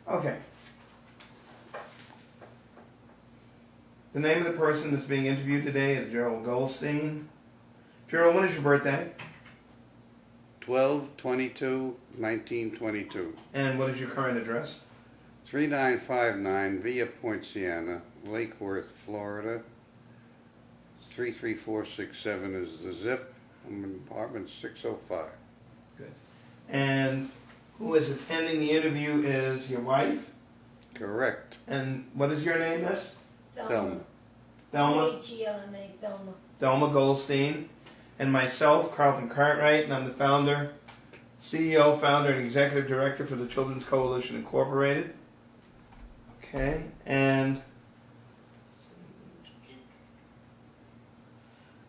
Okay. The name of the person that's being interviewed today is Gerald Goldstein. Gerald, when is your birthday? 12/22/1922. And what is your current address? 3959 Via Point Siena, Lake Worth, Florida. 33467 is the zip. I'm in apartment 605. Good. And who is attending the interview is your wife? Correct. And what is your name, miss? Thelma. Thelma? T-H-E-L-M-A, Thelma. Thelma Goldstein. And myself, Carlton Cartwright, and I'm the founder, CEO, founder, and executive director for the Children's Coalition Incorporated. Okay, and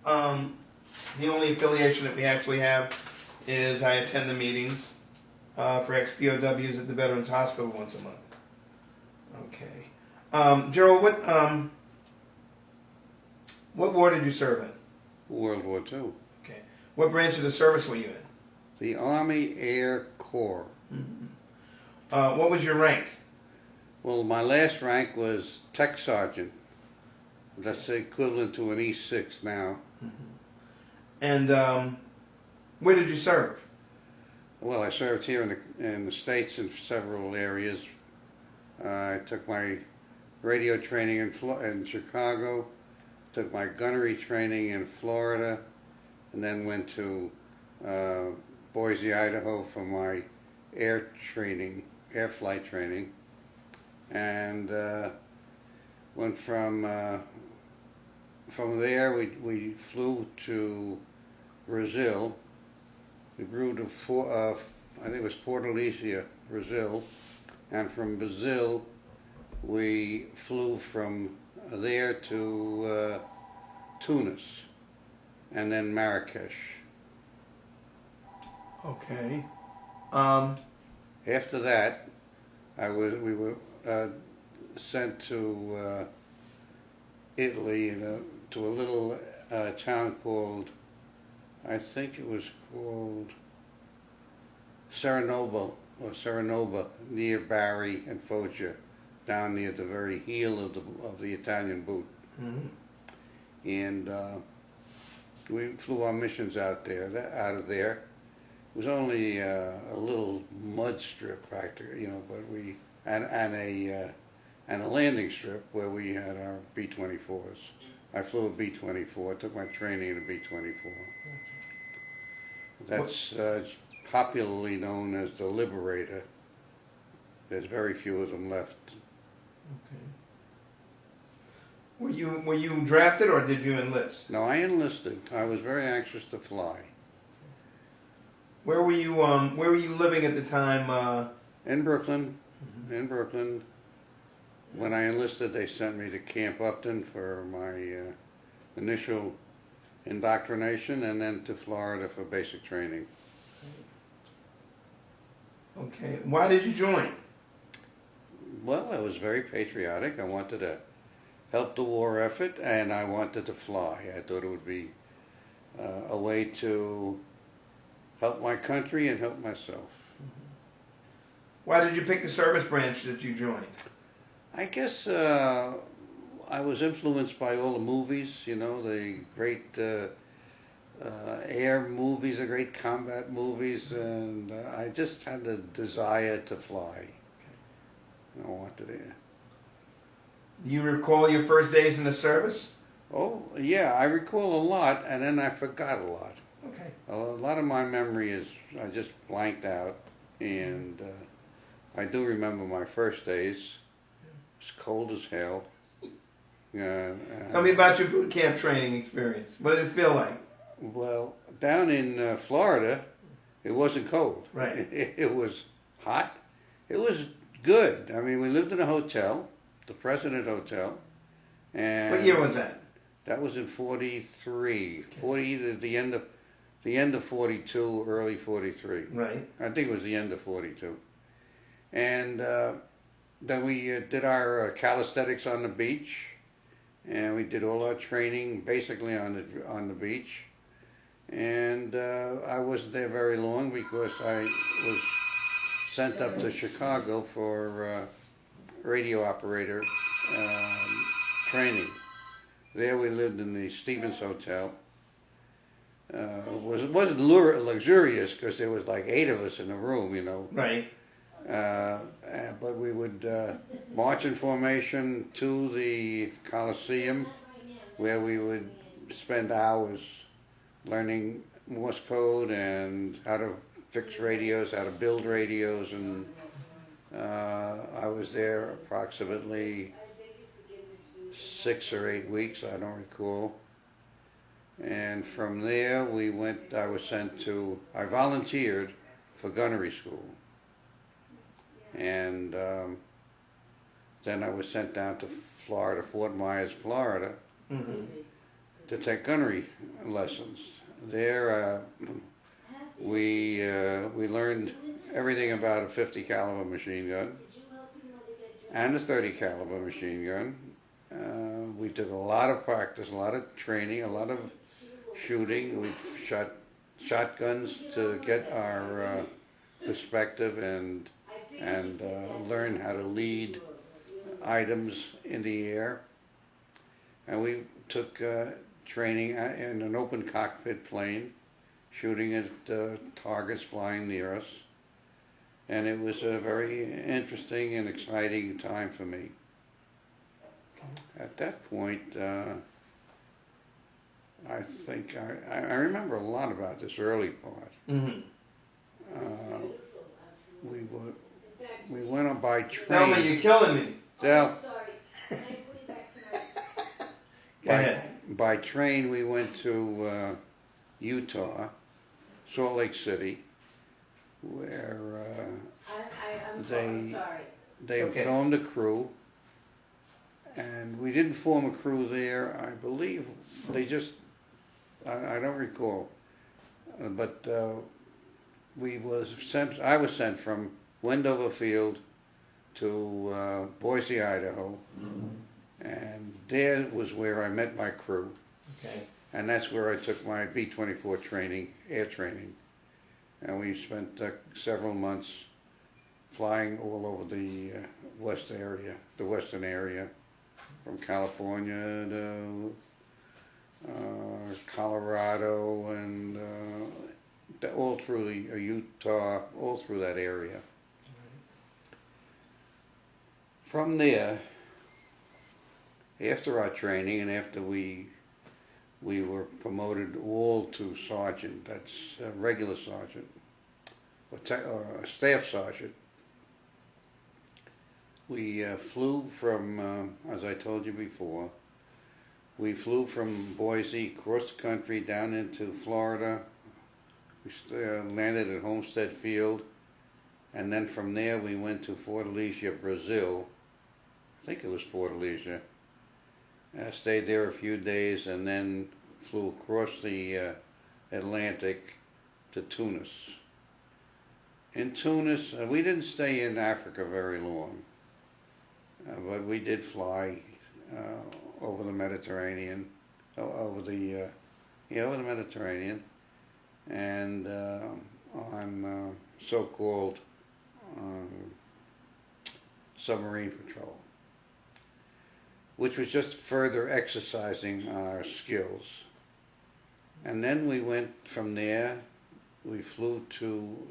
the only affiliation that we actually have is I attend the meetings for XPOWs at the Veterans Hospital once a month. Okay, Gerald, what war did you serve in? World War II. Okay, what branch of the service were you in? The Army Air Corps. Mm-hmm. What was your rank? Well, my last rank was Tech Sergeant. That's equivalent to an E6 now. Mm-hmm. And where did you serve? Well, I served here in the States in several areas. I took my radio training in Chicago, took my gunnery training in Florida, and then went to Boise, Idaho for my air flight training, and went from there. We flew to Brazil. We flew to I think it was Fortaleza, Brazil, and from Brazil we flew from there to Tunis, and then Marrakesh. Okay. After that, we were sent to Italy, to a little town called, I think it was called Serenova, near Bari and Foggia, down near the very heel of the Italian boot. Mm-hmm. And we flew our missions out of there. It was only a little mud strip, practically, but and a landing strip where we had our B-24s. I flew a B-24. Took my training in a B-24. That's popularly known as the Liberator. There's very few of them left. Okay. Were you drafted or did you enlist? No, I enlisted. I was very anxious to fly. Where were you living at the time? In Brooklyn. Mm-hmm. In Brooklyn. When I enlisted, they sent me to Camp Upton for my initial indoctrination, and then to Florida for basic training. Okay. Why did you join? Well, I was very patriotic. I wanted to help the war effort, and I wanted to fly. I thought it would be a way to help my country and help myself. Why did you pick the service branch that you joined? I guess I was influenced by all the movies, the great air movies, the great combat movies, and I just had the desire to fly. I wanted it. Do you recall your first days in the service? Oh, yeah, I recall a lot, and then I forgot a lot. Okay. A lot of my memory I just blanked out, and I do remember my first days. It was cold as hell. Tell me about your boot camp training experience. What did it feel like? Well, down in Florida, it wasn't cold. Right. It was hot. It was good. I mean, we lived in a hotel, the President Hotel. And What year was that? That was in 43. Okay. The end of 42, early 43. Right. I think it was the end of 42. And then we did our calisthenics on the beach, and we did all our training basically on the beach. And I wasn't there very long because I was sent up to Chicago for radio operator training. There we lived in the Stevens Hotel. It wasn't luxurious because there was like 8 of us in a room, you know. Right. But we would march in formation to the Coliseum, where we would spend hours learning Morse code and how to fix radios, how to build radios, and I was there approximately 6 or 8 weeks, I don't recall. And from there I volunteered for gunnery school. And then I was sent down to Florida, Fort Myers, Florida, to take gunnery lessons. There we learned everything about a 50 caliber machine gun and a 30 caliber machine gun. We took a lot of practice, a lot of training, a lot of shooting. We shot shotguns to get our perspective and learn how to lead items in the air. And we took training in an open cockpit plane, shooting at targets flying near us. And it was a very interesting and exciting time for me. At that point, I think I remember a lot about this early part. We went on by train. Thelma, you're killing me. So, Sorry. Go ahead. by train, we went to Utah, Salt Lake City, where I'm They- sorry. they Okay. filmed a crew. And we didn't form a crew there. I believe they just, I don't recall. But I was sent from Wendover Field to Boise, Idaho. And there was where I met my crew. Okay. And that's where I took my B-24 training, air training. And we spent several months flying all over the western area, from California to Colorado and all through Utah, all through that area. From there, after our training and after we were promoted all to sergeant, that's a regular sergeant, or a staff sergeant. We flew from, as I told you before, we flew from Boise, across the country, down into Florida. We landed at Homestead Field, and then from there we went to Fortaleza, Brazil. I think it was Fortaleza. Stayed there a few days and then flew across the Atlantic to Tunis. In Tunis, we didn't stay in Africa very long. But we did fly over the Mediterranean, over the Mediterranean, and on so-called submarine patrol, which was just further exercising our skills. And then we went from there, we flew to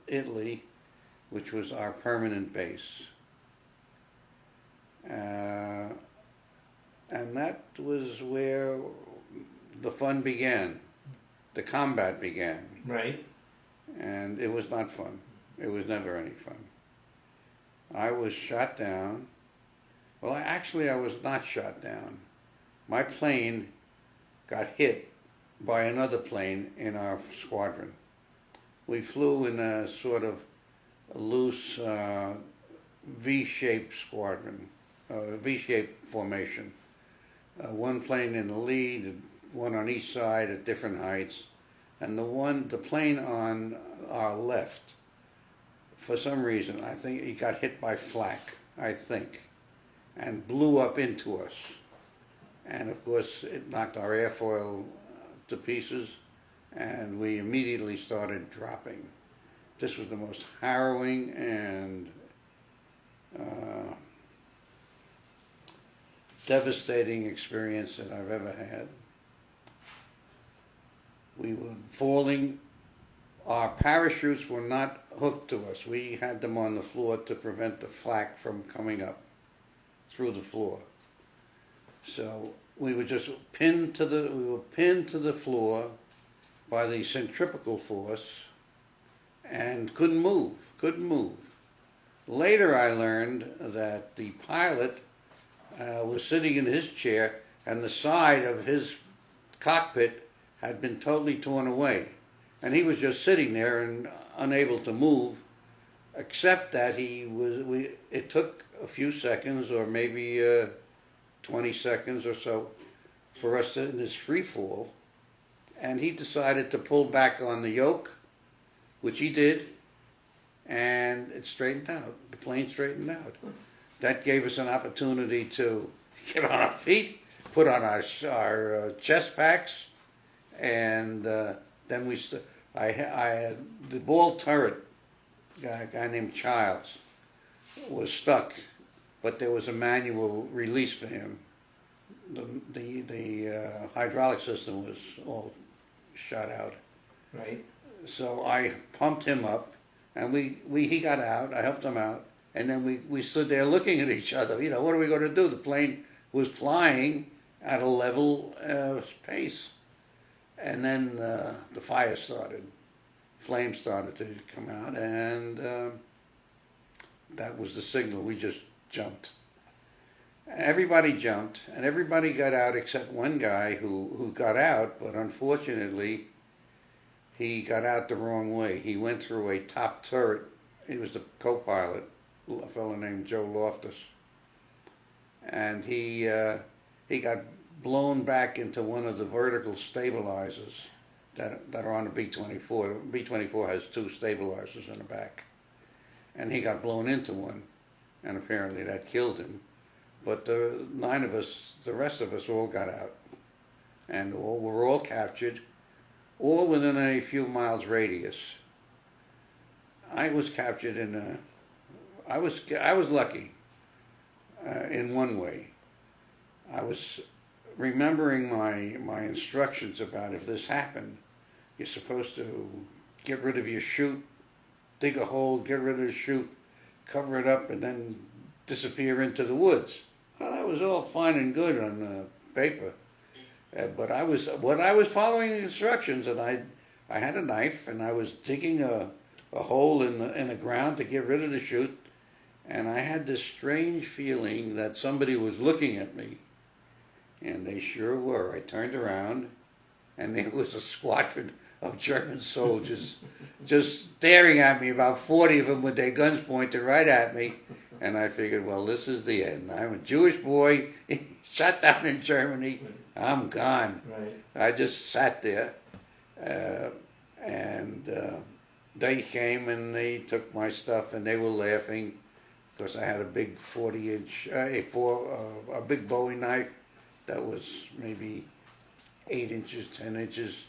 Italy, which was our permanent base. And that was where the fun began, the combat began. Right. And it was not fun. It was never any fun. I was shot down. Well, I was not shot down. My plane got hit by another plane in our squadron. We flew in a sort of loose V-shaped squadron. V-shaped formation. One plane in the lead, one on each side at different heights, and the plane on our left, for some reason, I think he got hit by flak, and blew up into us. And of course, it knocked our airfoil to pieces, and we immediately started dropping this was the most harrowing and devastating experience that I've ever had. We were falling. Our parachutes were not hooked to us. We had them on the floor to prevent the flak from coming up through the floor. So we were just pinned to the floor by the centripetal force and couldn't move. Later I learned that the pilot was sitting in his chair and the side of his cockpit had been totally torn away. And he was just sitting there and unable to move, except that it took a few seconds or maybe 20 seconds or so for us in this free fall. And he decided to pull back on the yoke, which he did, and it straightened out. The plane straightened out. That gave us an opportunity to get on our feet, put on our chest packs, and then I had the ball turret, a guy named Childs, was stuck, but there was a manual release for him. The hydraulic system was all shot out. Right. So I pumped him up, and he got out. I helped him out, and then we stood there looking at each other. You know, what are we going to do? The plane was flying at a level pace. And then the fire started. Flames started to come out, and that was the signal. We just jumped. Everybody jumped, and everybody got out except one guy who got out, but unfortunately, he got out the wrong way. He went through a top turret. He was the co-pilot, a fellow named Joe Loftus. And he got blown back into one of the vertical stabilizers that are on the B-24. The B-24 has two stabilizers in the back. And he got blown into one, and apparently that killed him. But the rest of us all got out. And were all captured, all within a few miles radius. I was captured I was lucky in one way. I was remembering my instructions about if this happened, you're supposed to get rid of your chute, dig a hole, get rid of the chute, cover it up, and then disappear into the woods. Well, that was all fine and good on paper, but I was following the instructions, and I had a knife, and I was digging a hole in the ground to get rid of the chute, and I had this strange feeling that somebody was looking at me. And they sure were. I turned around, and there was a squadron of German soldiers just staring at me, about 40 of them with their guns pointed right at me. And I figured, well, this is the end. I'm a Jewish boy, shot down in Germany. I'm gone. Right. I just sat there, and they came and they took my stuff, and they were laughing because I had a big 40-inch, a big Bowie knife. That was maybe 8 inches, 10 inches.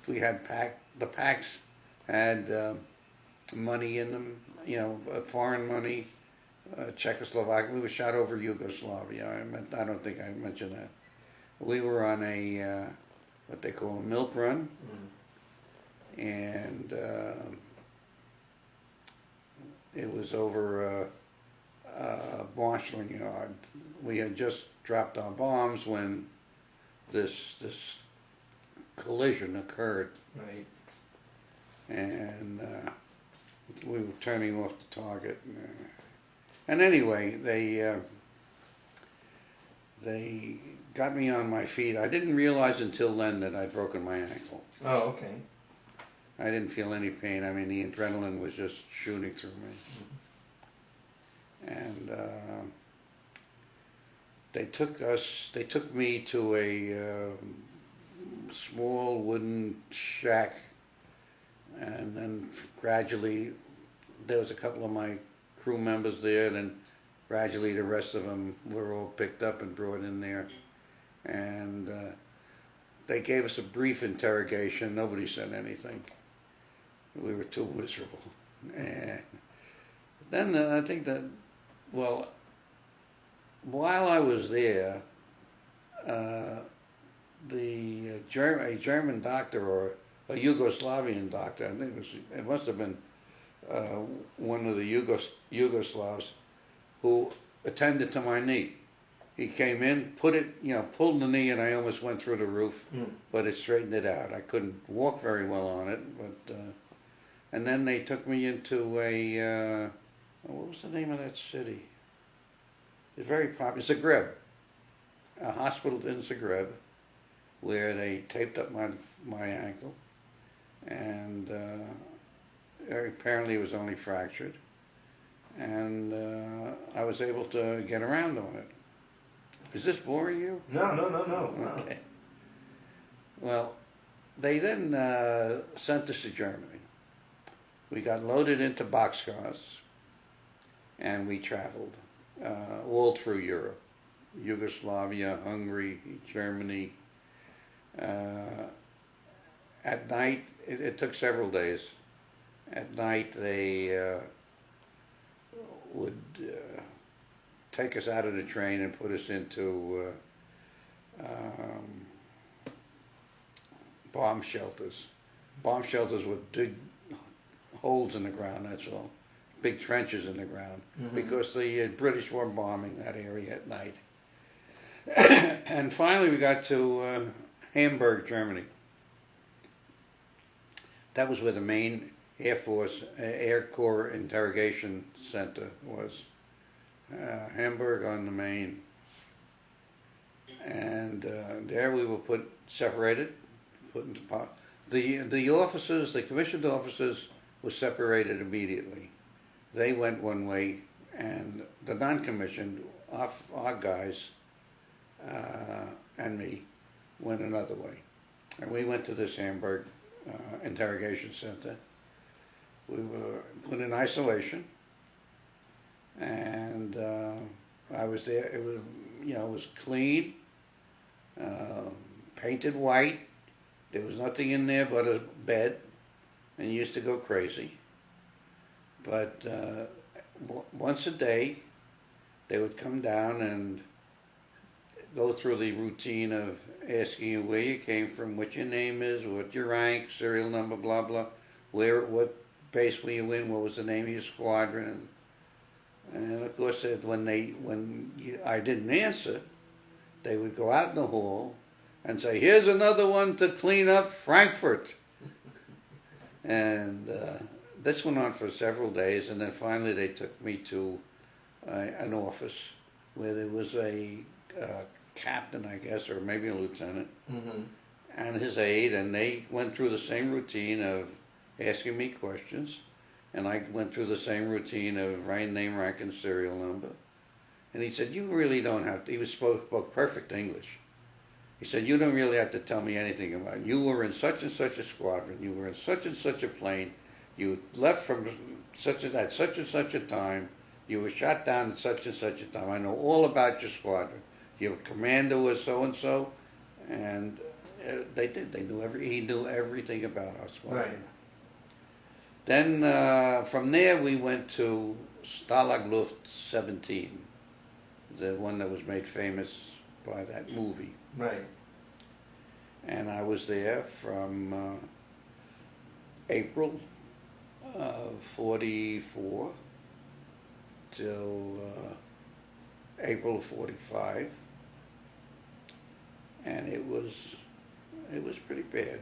We had the packs had money in them, you know, foreign money, Czechoslovakia. We were shot over Yugoslavia. I don't think I mentioned that. We were on a what they call a milk run, and it was over a marshalling yard. We had just dropped our bombs when this collision occurred. Right. And we were turning off the target. And anyway, they got me on my feet. I didn't realize until then that I'd broken my ankle. Oh, okay. I didn't feel any pain. I mean, the adrenaline was just shooting through me. And they took me to a small wooden shack, and then gradually there was a couple of my crew members there, and then gradually the rest of them were all picked up and brought in there, and they gave us a brief interrogation. Nobody said anything, We were too miserable. And then I think that, well, while I was there, a German doctor or a Yugoslavian doctor, I think it must have been one of the Yugoslavs who attended to my knee. He came in, pulled the knee, and I almost went through the roof, but it straightened it out. I couldn't walk very well on it, but and then they took me into a what was the name of that city? It's very popular. Zagreb, a hospital in Zagreb, where they taped up my ankle, and apparently it was only fractured, and I was able to get around on it. Is this boring you? No. Okay. Well, they then sent us to Germany. We got loaded into boxcars, and we traveled all through Europe, Yugoslavia, Hungary, Germany. At night, it took several days. At night, they would take us out of the train and put us into bomb shelters. Bomb shelters would dig holes in the ground, that's all. Big trenches in the ground. Because the British were bombing that area at night. And finally we got to Hamburg, Germany. That was where the main Air Force, Air Corps Interrogation Center was. Hamburg on the Main. And there we were separated. The officers, the commissioned officers, were separated immediately. They went one way, and the non-commissioned, our guys, and me, went another way. And we went to this Hamburg interrogation center. We were put in isolation, and I was there. It was, it was clean, painted white. There was nothing in there but a bed, and you used to go crazy. But once a day, they would come down and go through the routine of asking you where you came from, what your name is, what your rank, serial number, blah blah, what base were you in, what was the name of your squadron, and of course I didn't answer, they would go out in the hall and say, "Here's another one to clean up Frankfurt," and this went on for several days, and then finally they took me to an office where there was a captain, I guess, or maybe a lieutenant, and his aide, and they went through the same routine of asking me questions, and I went through the same routine of writing name, rank, and serial number. And he said, "You really don't have to," he spoke perfect English. He said, "You don't really have to tell me anything about it. You were in such and such a squadron, you were in such and such a plane, you left from at such and such a time, you were shot down at such and such a time. I know all about your squadron. Your commander was so-and-so," and they did. He knew everything about our squadron. Right. Then from there we went to Stalag Luft 17, the one that was made famous by that movie. Right. And I was there from April of 44 till April of 45, and it was pretty bad.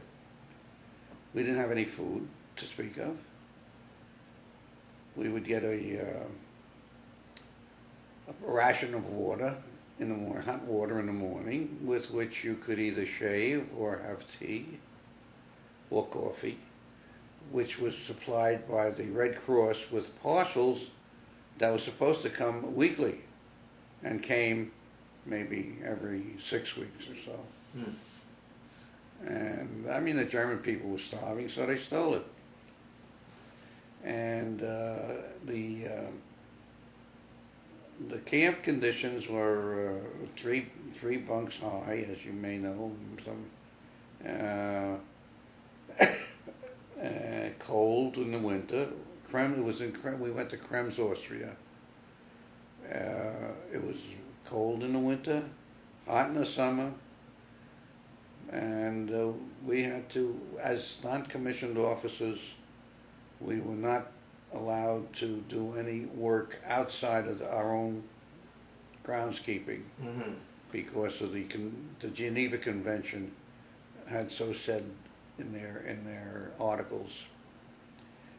We didn't have any food to speak of. We would get a ration of water in the morning, hot water in the morning, with which you could either shave or have tea or coffee, which was supplied by the Red Cross with parcels that was supposed to come weekly, and came maybe every 6 weeks or so. And I mean, the German people were starving, so they stole it. And the camp conditions were three bunks high, as you may know. Some cold in the winter. We went to Krems, Austria. It was cold in the winter, hot in the summer, and we had to, as non-commissioned officers, we were not allowed to do any work outside of our own groundskeeping Mm-hmm. because of the Geneva Convention had so said in their articles.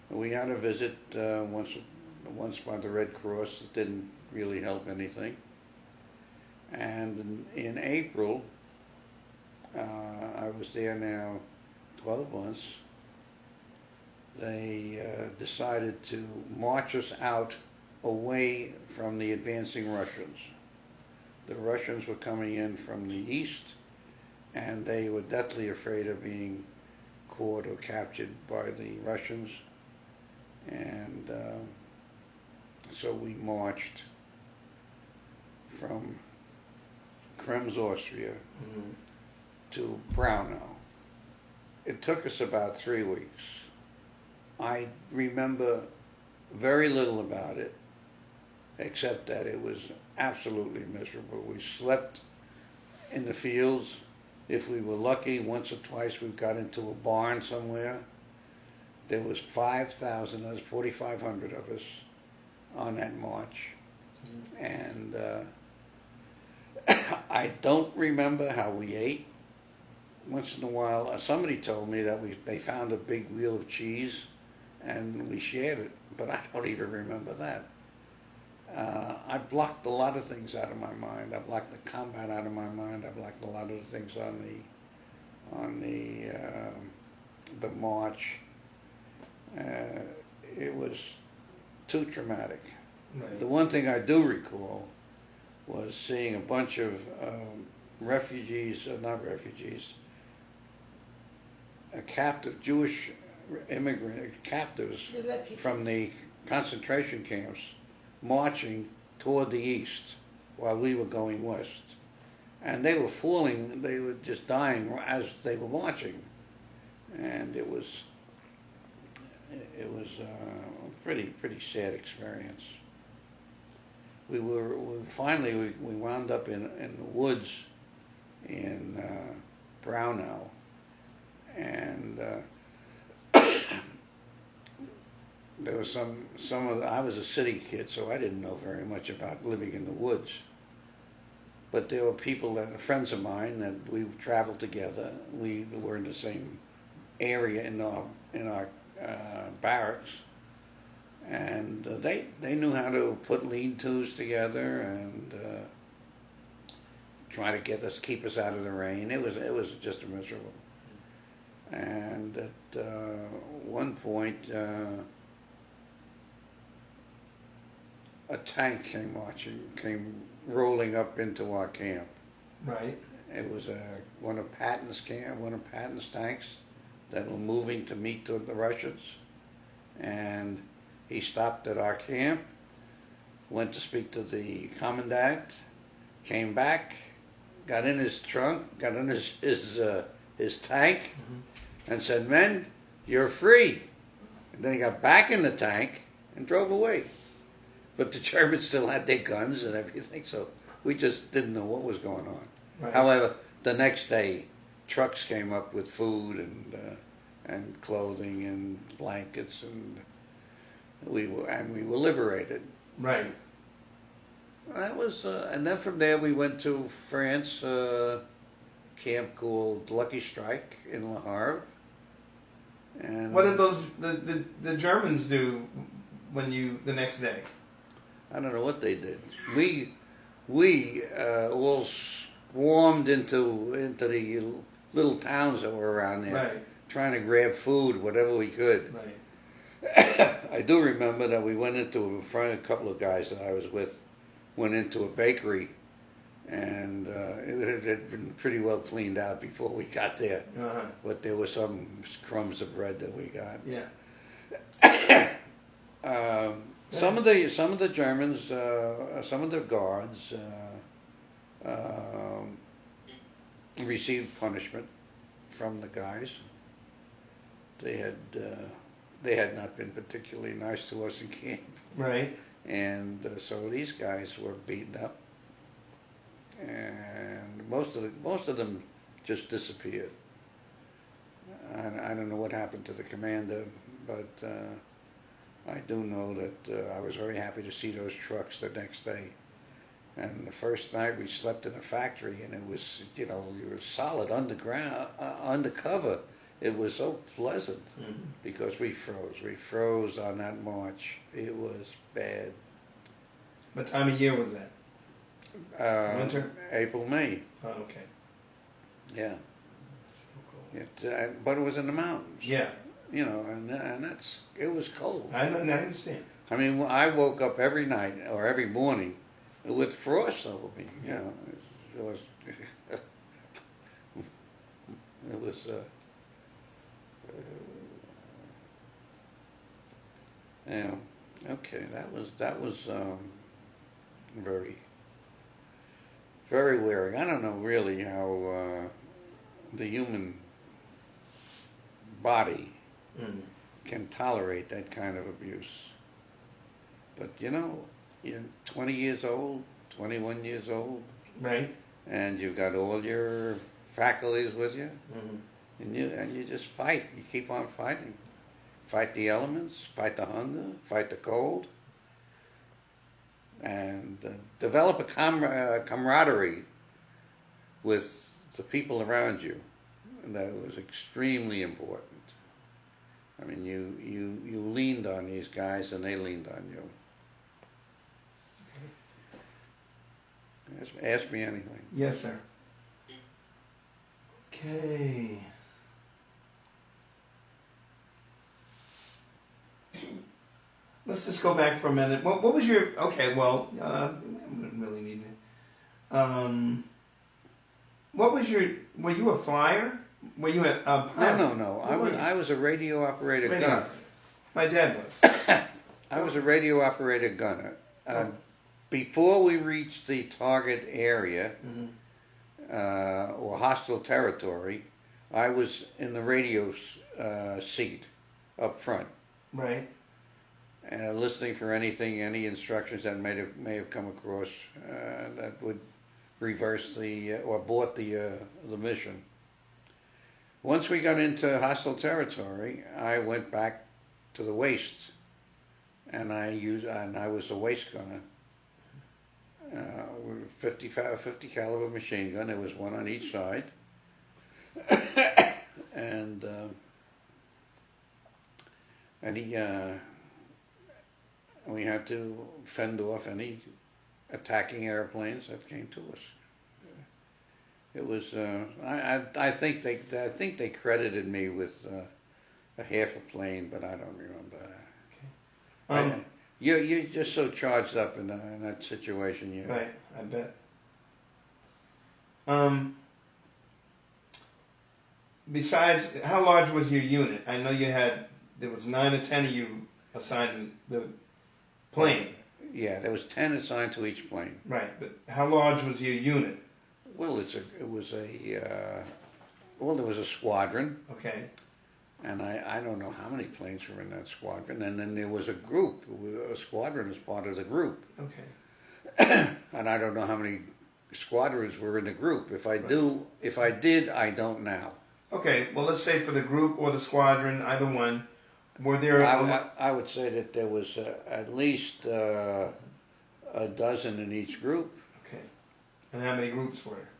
We had a visit once by the Red Cross. It didn't really help anything. And in April, I was there now 12 months. They decided to march us out away from the advancing Russians. The Russians were coming in from the east, and they were deathly afraid of being caught or captured by the Russians. And so we marched from Krems, Austria, Mm-hmm. to Braunau. It took us about 3 weeks. I remember very little about it, except that it was absolutely miserable. We slept in the fields. If we were lucky, once or twice we got into a barn somewhere. There was 5,000, 4,500 of us on that march. And I don't remember how we ate. Once in a while, somebody told me that they found a big wheel of cheese and we shared it, but I don't even remember that. I blocked a lot of things out of my mind. I blocked the combat out of my mind. I blocked a lot of the things on the march. It was too traumatic. Right. The one thing I do recall was seeing a bunch of refugees, not refugees, captive Jewish immigrant captives The refugees. from the concentration camps marching toward the east while we were going west. And they were falling, they were just dying as they were marching. And it was a pretty sad experience. We wound up in the woods in Braunau, and there was I was a city kid, so I didn't know very much about living in the woods. But there were friends of mine, that we traveled together. We were in the same area in our barracks, and they knew how to put lean-tos together and try to keep us out of the rain. It was just miserable. And at one point, a tank came rolling up into our camp. Right. It was one of Patton's tanks that were moving to meet the Russians, and he stopped at our camp, went to speak to the commandant, came back, got in his trunk, got in his tank, and said, "Men, you're free." And then he got back in the tank and drove away. But the Germans still had their guns and everything, so we just didn't know what was going on. Right. However, the next day, trucks came up with food and clothing and blankets, and we were liberated. Right. That was, and then from there we went to France, camp called Lucky Strike in Le Havre. And What did the Germans do the next day? I don't know what they did. We all swarmed into the little towns that were around there, Right. trying to grab food, whatever we could. Right. I do remember that we went into, a couple of guys that I was with, went into a bakery, and it had been pretty well cleaned out before we got there. Uh-huh. But there were some crumbs of bread that we got. Yeah. Some of the Germans, some of the guards received punishment from the guys. They they had not been particularly nice to us in camp. Right. And so these guys were beaten up, and most of them just disappeared. I don't know what happened to the commander, but I do know that I was very happy to see those trucks the next day. And the first night we slept in a factory, and it was, you were solid underground, undercover. It was so pleasant because we froze. We froze on that march. It was bad. What time of year was that? Winter? April, May. Oh, okay. Yeah. Still cold. But it was in the mountains. Yeah. And it was cold. I understand. I mean, I woke up every night or every morning with frost over me. It was. It was. Yeah. Okay. That was very, very wearing. I don't know really how the human body can tolerate that kind of abuse. But you're 20 years old, 21 years old, Right. and you've got all your faculties with you, Mm-hmm. and you just fight. You keep on fighting. Fight the elements, fight the hunger, fight the cold, and develop a camaraderie with the people around you. And that was extremely important. I mean, you leaned on these guys, and they leaned on you. Ask me anything. Yes, sir. Okay. Let's just go back for a minute. What was your... Okay, well, we wouldn't really need to... what was your... Were you a flyer? Were you a... No. I was a radio operated Radio. gunner. My dad was. I was a radio operated gunner. Before we reached the target area or hostile territory, I was in the radio seat up front, Right. listening for anything, any instructions that may have come across that would reverse the or abort the mission. Once we got into hostile territory, I went back to the waist, and I was a waist gunner. With a 50 caliber machine gun. There was one on each side, and we had to fend off any attacking airplanes that came to us. It was I think they credited me with a half a plane, but I don't remember. Okay. You're just so charged up in that situation. Right, I bet. Besides, how large was your unit? I know there was 9 or 10 of you assigned to the plane. Yeah, there was 10 assigned to each plane. Right, but how large was your unit? Well, there was a squadron. Okay. And I don't know how many planes were in that squadron. And then there was a group. A squadron is part of the group. Okay. And I don't know how many squadrons were in the group. If I did, I don't now. Okay, well, let's say for the group or the squadron, either one, were there... I would say that there was at least a dozen in each group. Okay. And how many groups were there?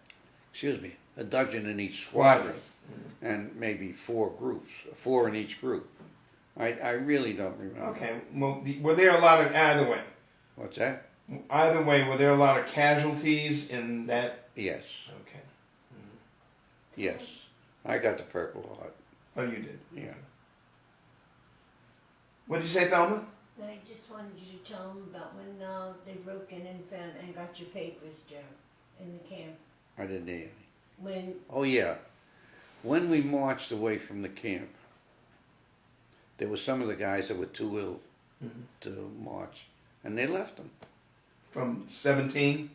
Excuse me, a dozen in each squadron. And maybe 4 groups, 4 in each group. I really don't remember. Okay, well, were there a lot of... Either way. What's that? Either way, were there a lot of casualties in that... Yes. Okay. Yes. I got the Purple Heart. Oh, you did? Yeah. What did you say, Thelma? I just wanted you to tell them about when they broke in and found and got your papers, Joe, in the camp. I didn't hear any. When Oh, yeah. When we marched away from the camp, there were some of the guys that were too ill to march, and they left them. From 17?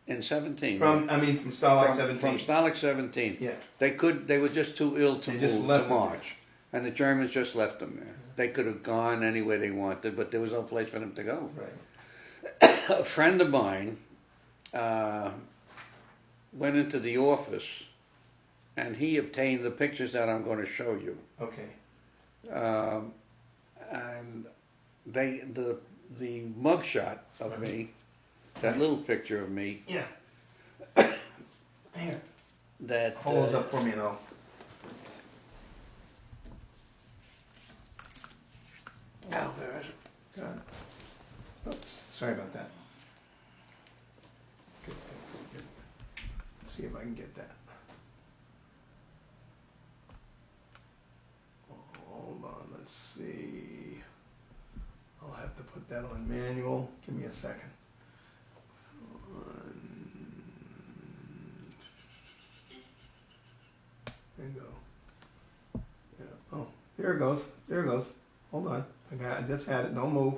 In 17. From Stalag 17. From Stalag 17. Yeah. They were just too ill to They just move, left to them march. And the Germans just left them there. they could have gone anywhere they wanted, but there was no place for them to go. Right. A friend of mine went into the office, and he obtained the pictures that I'm going to show you. Okay. And the mugshot of me, that little picture of me, Yeah. Here. that Hold those up for me, and I'll. oh, where is it? Got it. Oops. Sorry about that. Good. Let's see if I can get that. Hold on. Let's see. I'll have to put that on manual. Give me a second. Bingo. Yeah. Oh, there it goes. There it goes. Hold on. I just had it. Don't move.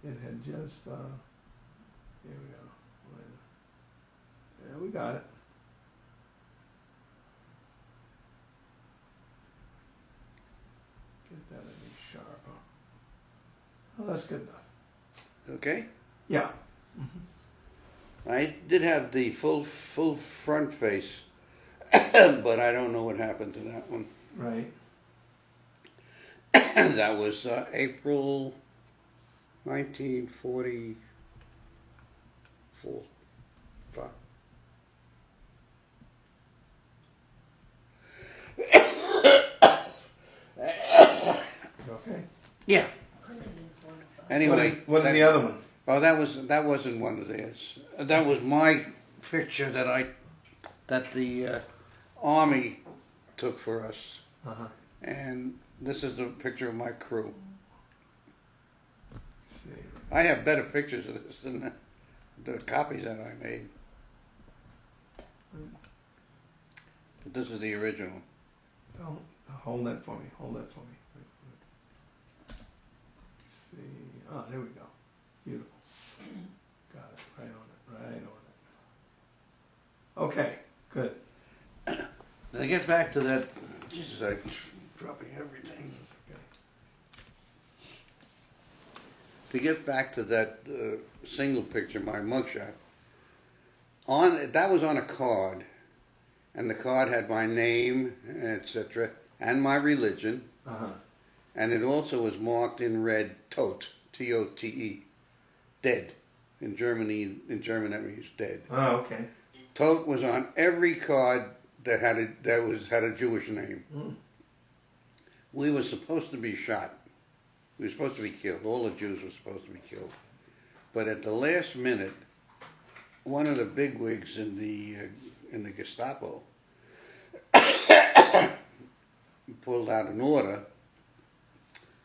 It had just. Here we go. Yeah, we got it. Get that a bit sharper. Oh, that's good enough. Okay. Yeah. I did have the full front face, but I don't know what happened to that one. Right. That was April 1944. You okay? Yeah. Couldn't have been 45. Anyway, What is the other one? Oh, that wasn't one of theirs. That was my picture that the Army took for us, Uh-huh. and this is the picture of my crew. See. I have better pictures of this than the copies that I made, but this is the original. Don't hold that for me. Hold that for me. Let's see. Oh, there we go. Beautiful. Got it. Right on it. Right on it. Okay. Good. Now to get back to that, Jesus, I'm dropping everything. That's okay. To get back to that single picture, my mugshot, that was on a card, and the card had my name, etc., and my religion, Uh-huh. and it also was marked in red, Tote, T-O-T-E, dead. In German that means dead. Oh, okay. Tote was on every card that had a Jewish name. Mm. We were supposed to be shot. We were supposed to be killed. All the Jews were supposed to be killed. But at the last minute, one of the bigwigs in the Gestapo pulled out an order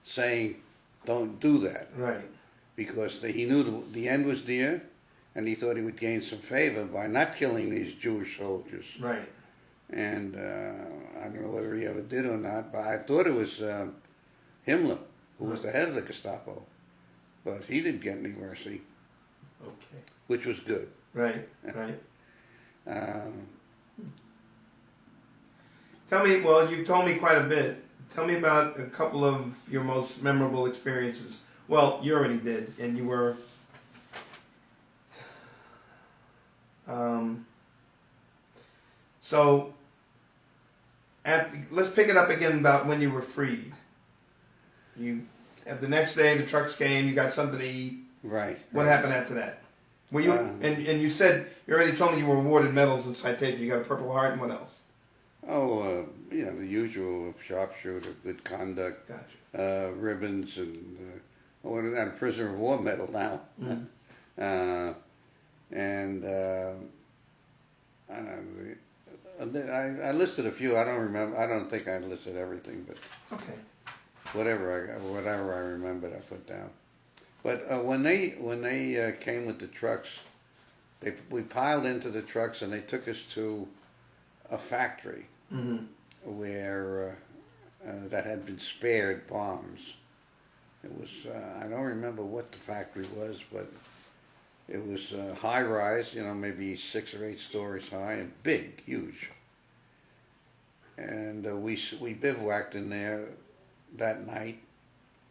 saying, "Don't do that," Right. because he knew the end was near, and he thought he would gain some favor by not killing these Jewish soldiers. Right. And I don't know whether he ever did or not, but I thought it was Himmler, who was the head of the Gestapo. But he didn't get any mercy, Okay. which was good. Right. Right. Um, Tell me. Well, you told me quite a bit. Tell me about a couple of your most memorable experiences. Well, you already did, and you were. So, let's pick it up again about when you were freed. The next day the trucks came. You got something to eat. right. What happened after that? Were you and you said you already told me you were awarded medals and citations. You got a Purple Heart and what else? Oh, the usual sharpshooter, good conduct, Gotcha. ribbons, and a prisoner of war medal now. Mm. And I don't know, I listed a few. I don't remember. I don't think I listed everything, but Okay. whatever I remembered, I put down. But when they came with the trucks, we piled into the trucks and they took us to a factory Mm-hmm. where that had been spared bombs. It was I don't remember what the factory was, but it was high rise, maybe 6 or 8 stories high, and big, huge. and we bivouacked in there that night.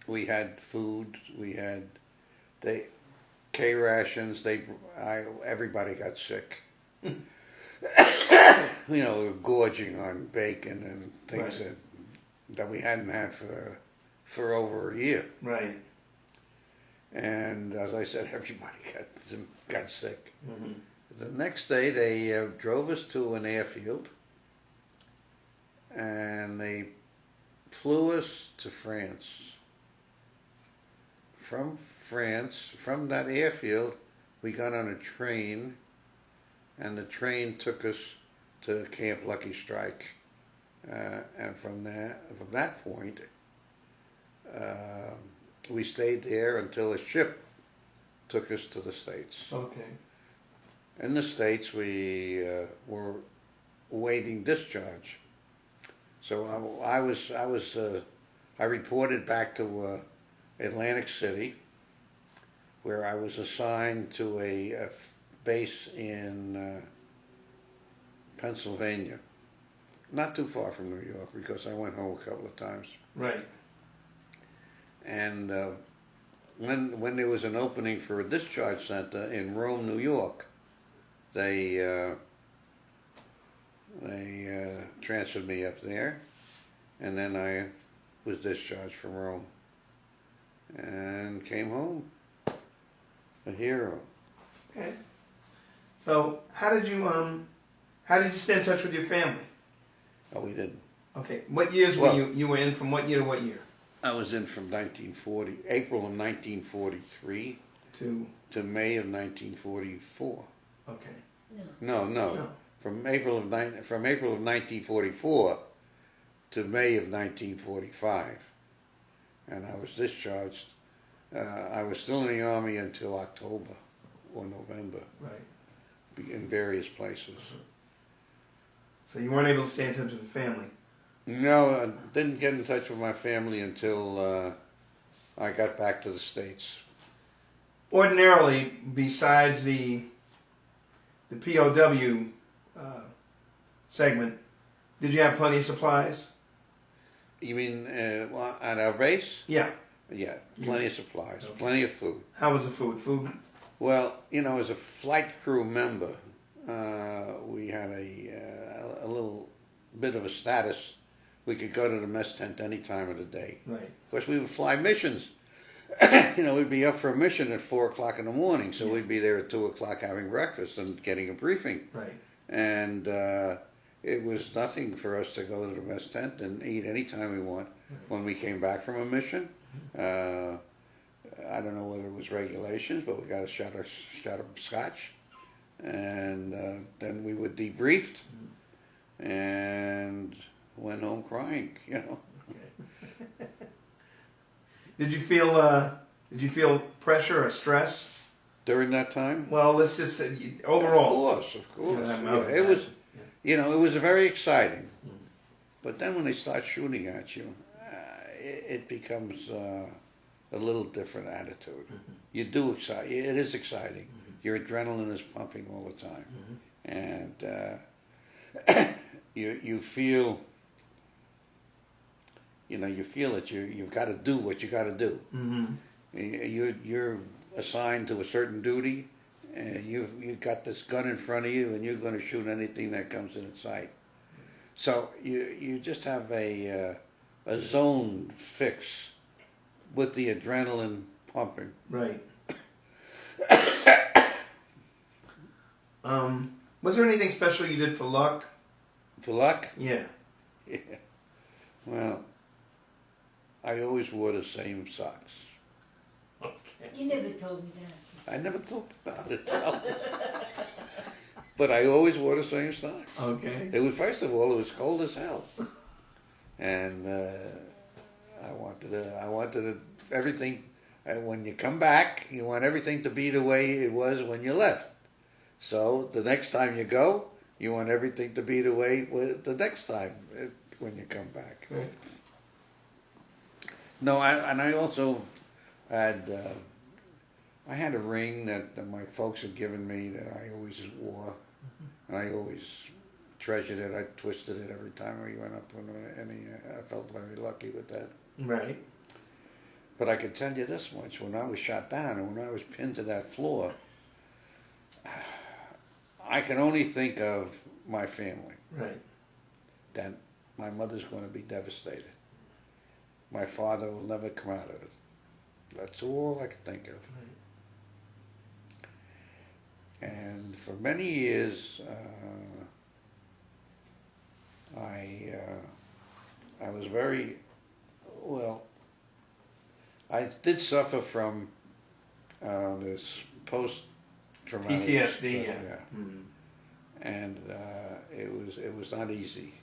We had food. We had K rations. Everybody got sick. Gorging on bacon and things Right. that we hadn't had for over a year. Right. And as I said, everybody got sick. Mm-hmm. The next day, they drove us to an airfield, and they flew us to France. From France, from that airfield, we got on a train, and the train took us to Camp Lucky Strike. And from that point, we stayed there until a ship took us to the States. Okay. In the States, we were awaiting discharge. So I reported back to Atlantic City, where I was assigned to a base in Pennsylvania, not too far from New York, because I went home a couple of times. Right. And when there was an opening for a discharge center in Rome, New York, they transferred me up there, and then I was discharged from Rome and came home a hero. Okay. So how did you stay in touch with your family? Oh, we didn't. Okay. What years Well, were you were in from what year to what year? I was in from April of 1943 To May of 1944. okay. No. No. From April of 1944 to May of 1945, and I was discharged. I was still in the Army until October or November, Right. in various places. So you weren't able to stay in touch with the family. No, I didn't get in touch with my family until I got back to the States. Ordinarily, besides the POW segment, did you have plenty of supplies? You mean at our base? Yeah. Yeah, plenty of supplies, Okay. plenty of food. How was the food? Food? Well, as a flight crew member, we had a little bit of a status. We could go to the mess tent any time of the day. Right. Of course, we would fly missions. We'd be up for a mission at 4 o'clock in the morning, so we'd be there at 2 o'clock having breakfast and getting a briefing. Right. And it was nothing for us to go to the mess tent and eat any time we want. When we came back from a mission, I don't know whether it was regulations, but we got a shot of scotch, and then we were debriefed and went home crying. Okay. Did you feel pressure or stress? During that time? Well, let's just say overall. Of course. Yeah, Yeah, it was, it was very exciting. But then when they start shooting at you, it becomes a little different attitude. You do excite. It is exciting. Your adrenaline is pumping all the time, and you feel. You feel that you've got to do what you got to do. Mm-hmm. You're assigned to a certain duty, and you've got this gun in front of you, and you're going to shoot anything that comes in sight. So you just have a zone fix with the adrenaline pumping. Right. Was there anything special you did for luck? For luck? Yeah. Yeah. Well, I always wore the same socks. Okay. You never told me that. I never thought about it. But I always wore the same socks. Okay. It was, first of all, it was cold as hell, and I wanted everything. When you come back, you want everything to be the way it was when you left. So the next time you go, you want everything to be the way the next time when you come back. Right. No, I also had I had a ring that my folks had given me that I always wore, and I always treasured it. I twisted it every time we went up on any. I felt very lucky with that. Right. But I can tell you this much: when I was shot down and when I was pinned to that floor, I can only think of my family. Right. That my mother's going to be devastated. My father will never come out of it. That's all I can think of. Right. And for many years, I was very well. I did suffer from this post-traumatic PTSD. Yeah. Mm. And it was not easy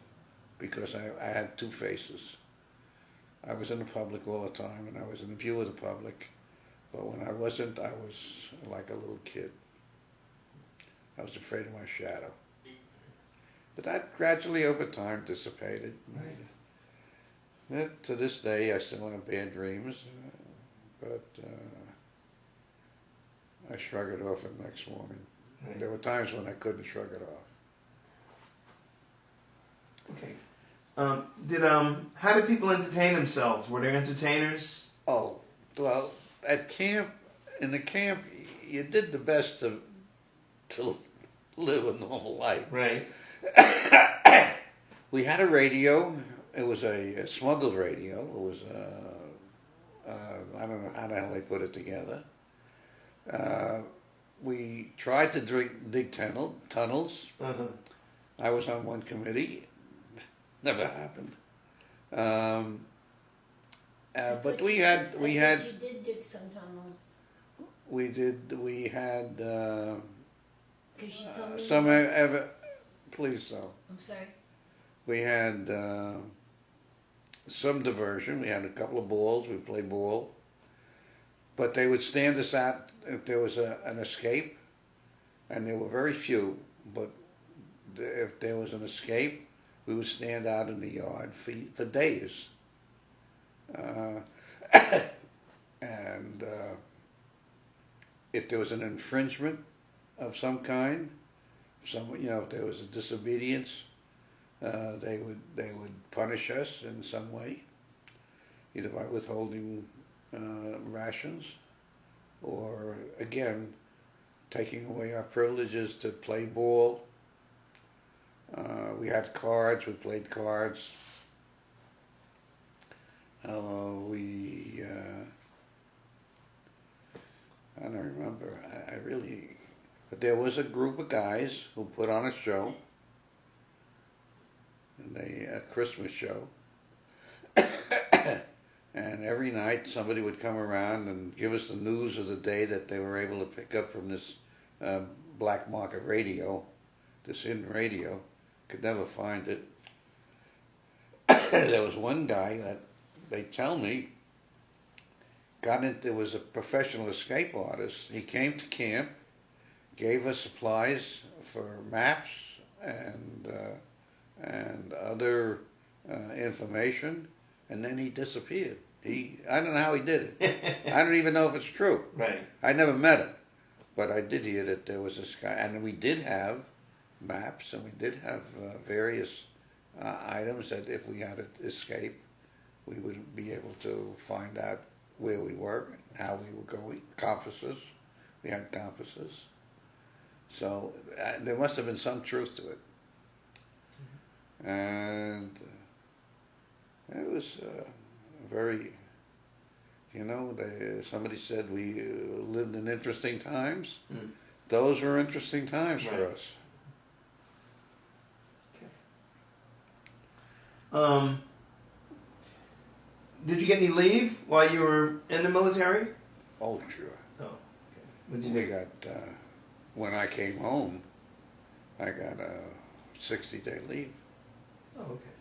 because I had two faces. I was in the public all the time, and I was in the view of the public. But when I wasn't, I was like a little kid. I was afraid of my shadow. But that gradually over time dissipated. Right. To this day, I still have bad dreams, but I shrug it off the next morning. Right. There were times when I couldn't shrug it off. Okay. How did people entertain themselves? Were there entertainers? Oh, well, at camp, in the camp, you did the best to live a normal life. Right. We had a radio. It was a smuggled radio. It was, I don't know how the hell they put it together. We tried to dig tunnels. Uh-huh. I was on one committee. Never happened. But we had. You did dig some tunnels. We had 'Cause you told me some ever. Please don't. I'm sorry. We had some diversion. We had a couple of balls. We played ball. But they would stand us out if there was an escape, and there were very few. But if there was an escape, we would stand out in the yard for days. And if there was an infringement of some kind, if there was a disobedience, they would punish us in some way, either by withholding rations, or again taking away our privileges to play ball. We had cards. We played cards. I don't remember. I really. But there was a group of guys who put on a show, a Christmas show. And every night somebody would come around and give us the news of the day that they were able to pick up from this black market radio, this hidden radio. Could never find it. There was one guy that they tell me there was a professional escape artist. He came to camp, gave us supplies for maps and other information, and then he disappeared. I don't know how he did it. I don't even know if it's true. Right. I never met him, but I did hear that there was this guy, and we did have maps, and we did have various items that if we had to escape, we would be able to find out where we were, how we were going. Compasses. We had compasses. So there must have been some truth to it. And it was very, somebody said we lived in interesting times. Mm. Those were interesting times for Right. us. Did you get any leave while you were in the military? Oh, sure. Oh, okay. What did you We do? got, when I came home, I got a 60-day leave. Oh, okay.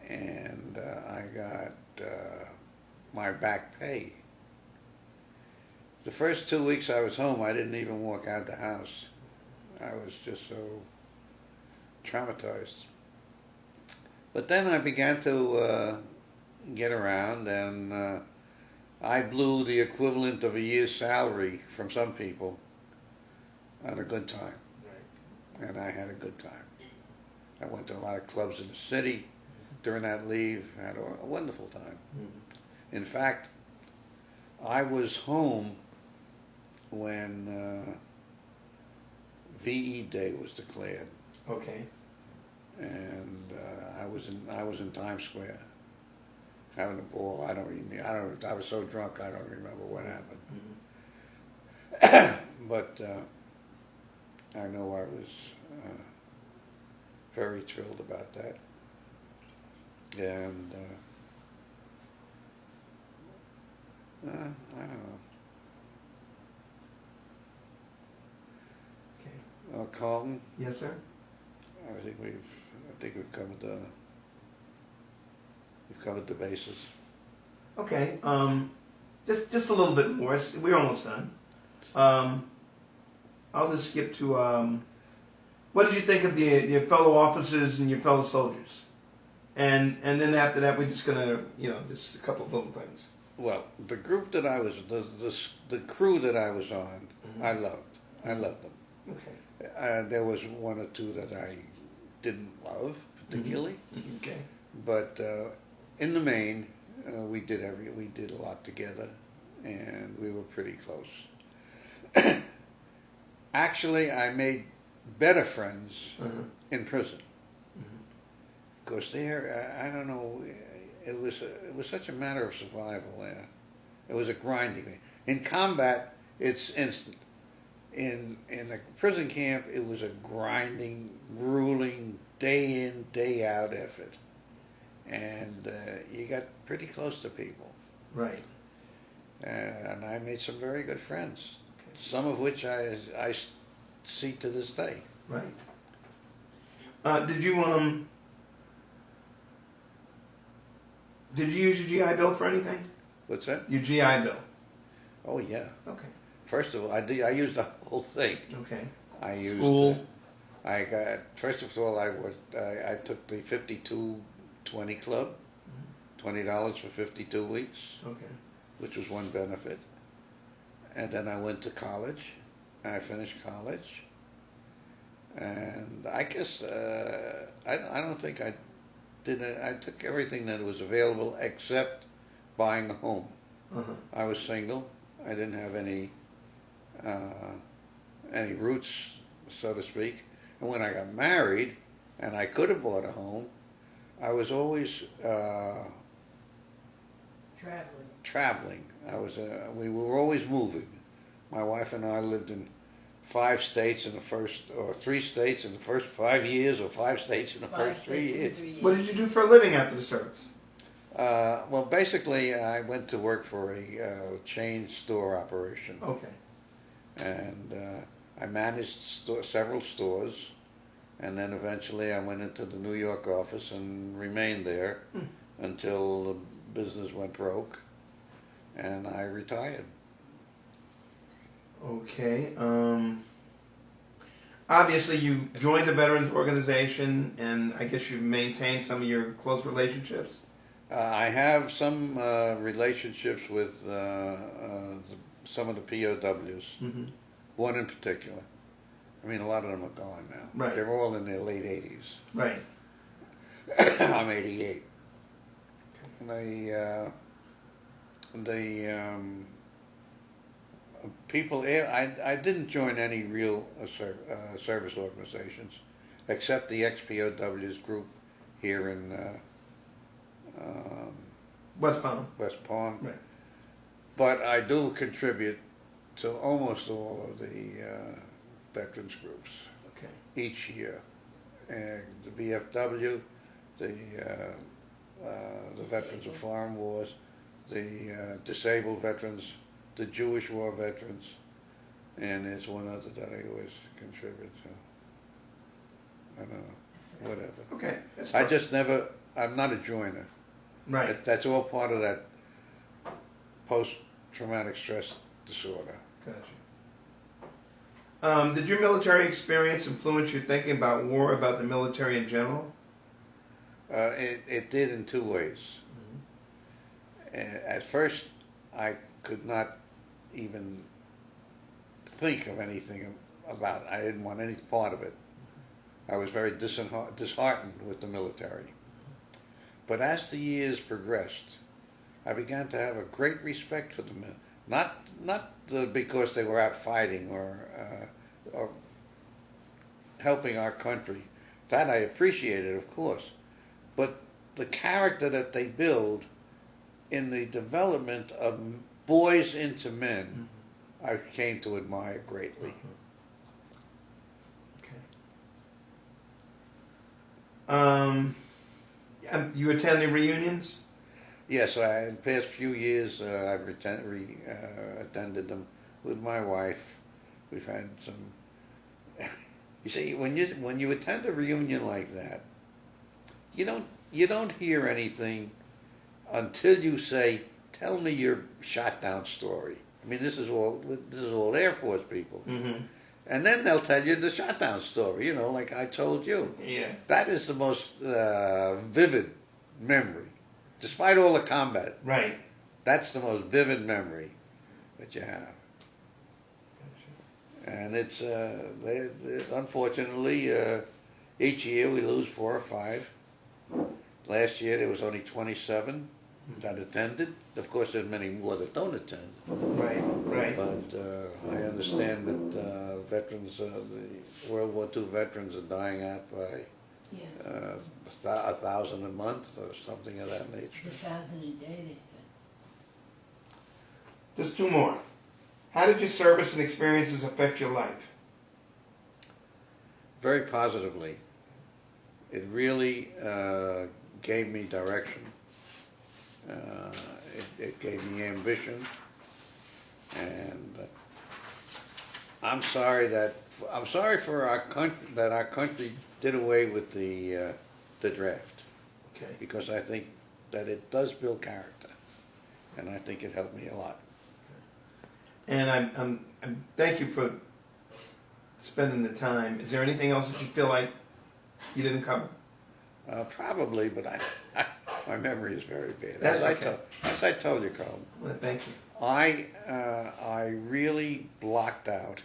And I got my back pay. The first 2 weeks I was home, I didn't even walk out the house. I was just so traumatized. But then I began to get around, and I blew the equivalent of a year's salary from some people on a good time. Right. And I had a good time. I went to a lot of clubs in the city during that leave. I had a wonderful time. In fact, I was home when VE Day was declared, Okay. and I was in Times Square having a ball. I was so drunk I don't remember what happened. But I know I was very thrilled about that, and I don't know. Okay. Carlton, Yes, sir. I think we've covered the bases. Okay. Just a little bit more. We're almost done. I'll just skip to what did you think of your fellow officers and your fellow soldiers? And then after that, we're just gonna just a couple of little things. Well, the group that I was, the crew that I was on, I loved. I loved them. Okay. There was one or two that I didn't love particularly, Okay. but in the main, we did a lot together, and we were pretty close. Actually, I made better friends in prison, because there, I don't know, it was such a matter of survival there. It was a grinding thing. In combat, it's instant. In a prison camp, it was a grinding, grueling, day in, day out effort, and you got pretty close to people. Right. And I made some very good friends, some of which I see to this day. Right. Did you use your GI Bill for anything? What's that? Your GI Bill. Oh yeah. Okay. First of all, I used the whole thing. Okay. I used. School. I got, first of all, I took the 52-20 club, $20 for 52 weeks, Okay. which was one benefit. And then I went to college. I finished college. And I guess, I don't think I did it. I took everything that was available except buying a home. I was single. I didn't have any roots, so to speak. And when I got married, and I could have bought a home, I was always traveling. We were always moving. My wife and I lived in 5 states in the first, or 3 states in the first 5 years, or 5 states in the first 3 years. What did you do for a living after the service? Well, basically, I went to work for a chain store operation. Okay. And I managed several stores, and then eventually I went into the New York office and remained there until the business went broke, and I retired. Okay. Obviously, you joined the Veterans Organization, and I guess you've maintained some of your close relationships. I have some relationships with some of the POWs. One in particular. I mean, a lot of them are gone now. Right. They're all in their late 80s. Right. I'm 88. People, I didn't join any real service organizations, except the ex-POWs group here in West Palm. West Palm. Right. But I do contribute to almost all of the veterans groups Okay. each year. And the VFW, the Veterans of Foreign Wars, the disabled veterans, the Jewish war veterans, and there's one other that I always contribute to. I don't know, whatever. Okay. I'm not a joiner. Right. That's all part of that post-traumatic stress disorder. Gotcha. Did your military experience influence your thinking about war, about the military in general? It did in 2 ways. At first, I could not even think of anything about it. I didn't want any part of it. I was very disheartened with the military. But as the years progressed, I began to have a great respect for the men. Not because they were out fighting or helping our country. That I appreciated, of course. But the character that they build in the development of boys into men, I came to admire greatly. You attend the reunions? Yes, in the past few years, I've attended them with my wife. We've had some. You see, when you attend a reunion like that, you don't hear anything until you say, "Tell me your shot down story." I mean, this is all Air Force people, and then they'll tell you the shot down story. You know, like I told you. Yeah. That is the most vivid memory, despite all the combat. Right. That's the most vivid memory that you have. And it's unfortunately each year we lose 4 or 5. Last year there was only 27 that attended. Of course, there's many more that don't attend. Right. Right. But I understand that veterans, the World War II veterans, are dying out by 1,000 a month or something of that nature. It's 1,000 a day, they said. Just 2 more. How did your service and experiences affect your life? Very positively. It really gave me direction. It gave me ambition, and I'm sorry for our country that our country did away with the draft. Okay. Because I think that it does build character, and I think it helped me a lot. And I'm thank you for spending the time. Is there anything else that you feel like you didn't cover? Probably, but my memory is very bad. That's As I told you, Carl. Well, thank you. I really blocked out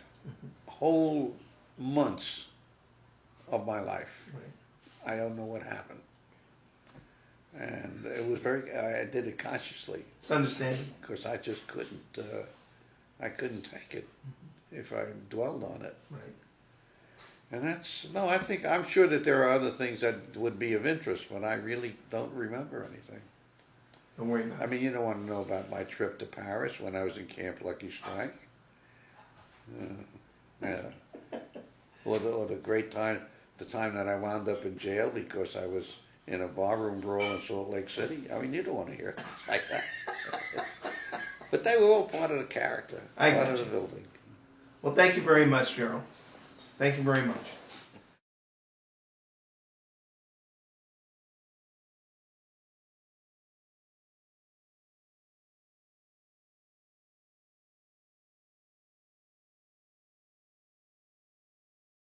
whole months of my life. Right. I don't know what happened, and it was I did it consciously It's understandable. because I just couldn't. I couldn't take it if I dwelled on it. Right. And I'm sure that there are other things that would be of interest, but I really don't remember anything. Don't worry about it. I mean, you don't want to know about my trip to Paris when I was in Camp Lucky Strike. Or the great time, the time that I wound up in jail because I was in a barroom brawl in Salt Lake City. I mean, you don't want to hear things like that. But they were all part of the character, I part got of the you. building. Well, thank you very much, Gerald. Thank you very much.